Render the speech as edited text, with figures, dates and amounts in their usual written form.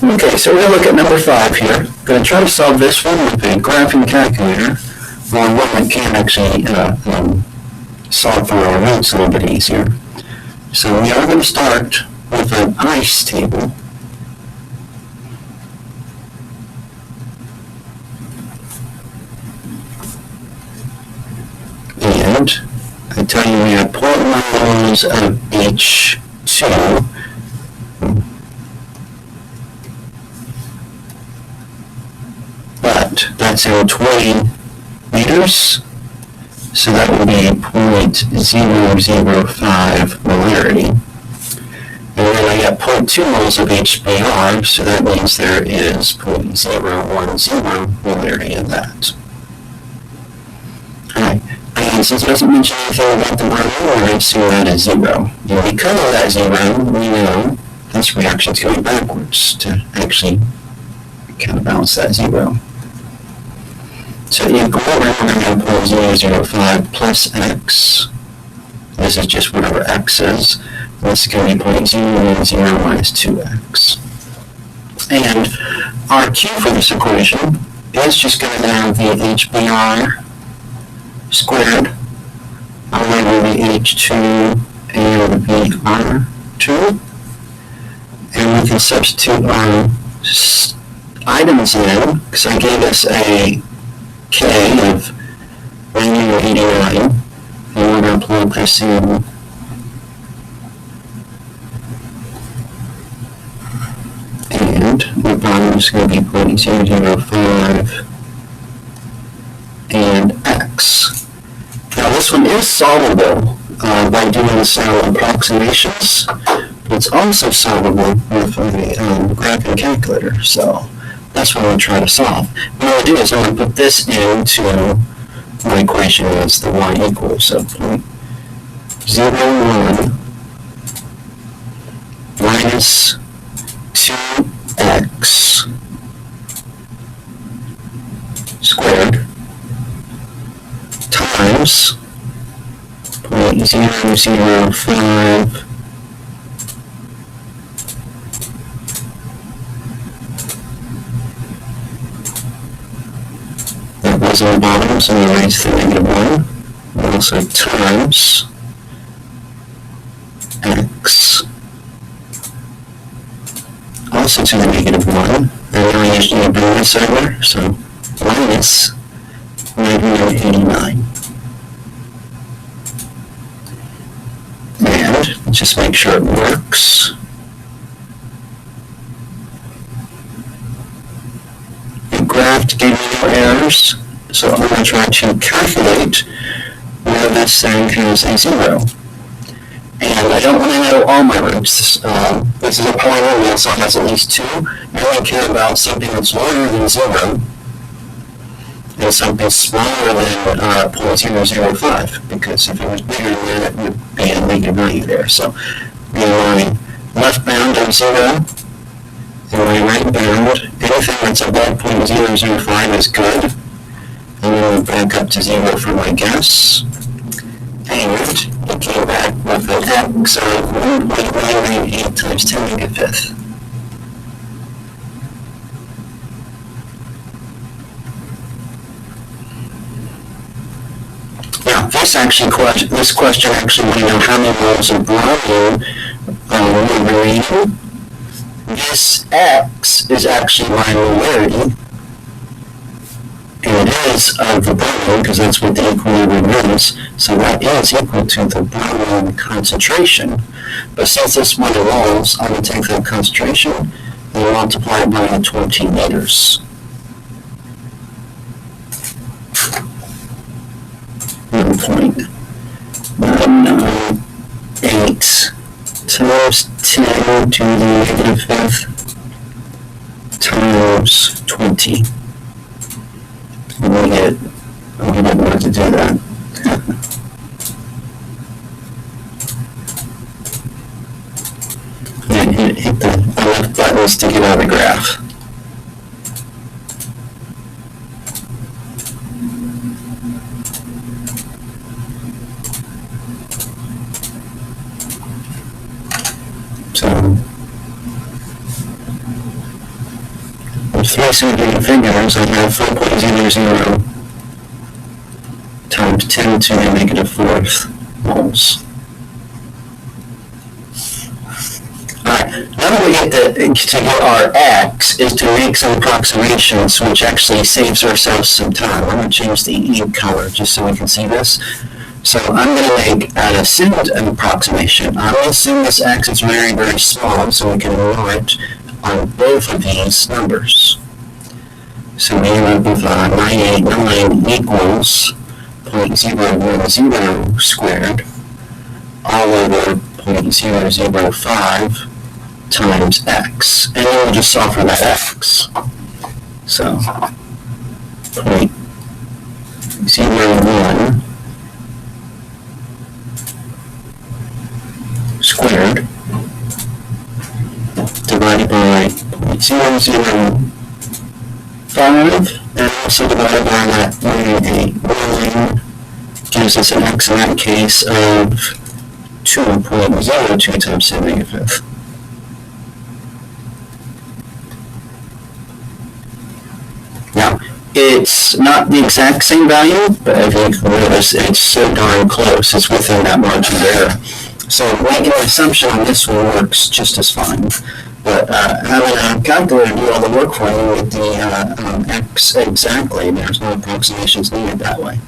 Okay, so we're going to look at number 5 here. I'm going to try to solve this one with a graphing calculator, or one that can actually solve for our notes a little bit easier. So we are going to start with an ICE table. And I tell you we have 0.1 moles of H2. But that's in 20 liters, so that will be 0.005 molarity. And then I got 0.2 moles of HBr, so that means there is 0.010 molarity in that. Alright, and since it doesn't mention anything about the molar, we're going to assume that is 0. And because of that 0, we know this reaction's going backwards to actually counterbalance that 0. So in equilibrium, we're going to have 0.005 plus x. This is just whatever x is. This is going to be 0.010 minus 2x. And our Q for this equation is just going to have the HBr squared over the H2 and Vr2. And we can substitute our items in, because I gave us a K of 9089, and we're going to plug this in. And the bottom is going to be 0.005 and x. Now this one is solvable by doing some approximations, but it's also solvable with a graphing calculator, so that's what I'm going to try to solve. What I'm going to do is I'm going to put this into my equation as the y equals, so 0.01 minus 2x squared times 0.005 that was on the bottom, so we raise to the -1, and also times x also to the -1, and now I usually bring this over, so minus 989. And just make sure it works. The graph gave me no errors, so I'm going to try to calculate where this thing has a 0. And I don't want to know all my roots. This is a polynomial, so it has at least 2. I only care about something that's larger than 0 and something smaller than 0.005, because if it was bigger than that, it would be a negative value there. So my left bound of 0 and my right bound, anything that's above 0.005 is good. And then we'll back up to 0 for my guess. And it came back with an x of 1.998 times 10 to the 5th. Now, this question actually want to know how many moles of bromine were remaining. This x is actually my molarity, and it is of the bromine, because that's what the equilibrium is, so that is equal to the bromine concentration. But since it's 1 moles, I'm going to take that concentration and multiply it by 20 liters. 1.998 times 10 to the -5th times 20. We didn't want to do that. And hit the left buttons to get out of the graph. So three significant figures, I have 4.00 times 10 to the negative fourth moles. Alright, now that we get to get our x is to make some approximations, which actually saves ourselves some time. I'm going to change the ink color just so we can see this. So I'm going to make an assumed approximation. I will assume this x is very, very small, so we can ignore it on both of these numbers. So we end up with 989 equals 0.010 squared all over 0.005 times x. And then we'll just solve for that x. So 0.01 squared divided by 0.005 and also divided by that 189 gives us an x in that case of 2.02 times 10 to the negative fifth. Now, it's not the exact same value, but if you notice, it's so darn close. It's within that margin of error. So making an assumption on this one works just as fine. But having a calculator do all the work for you with the x exactly, there's no approximations needed that way.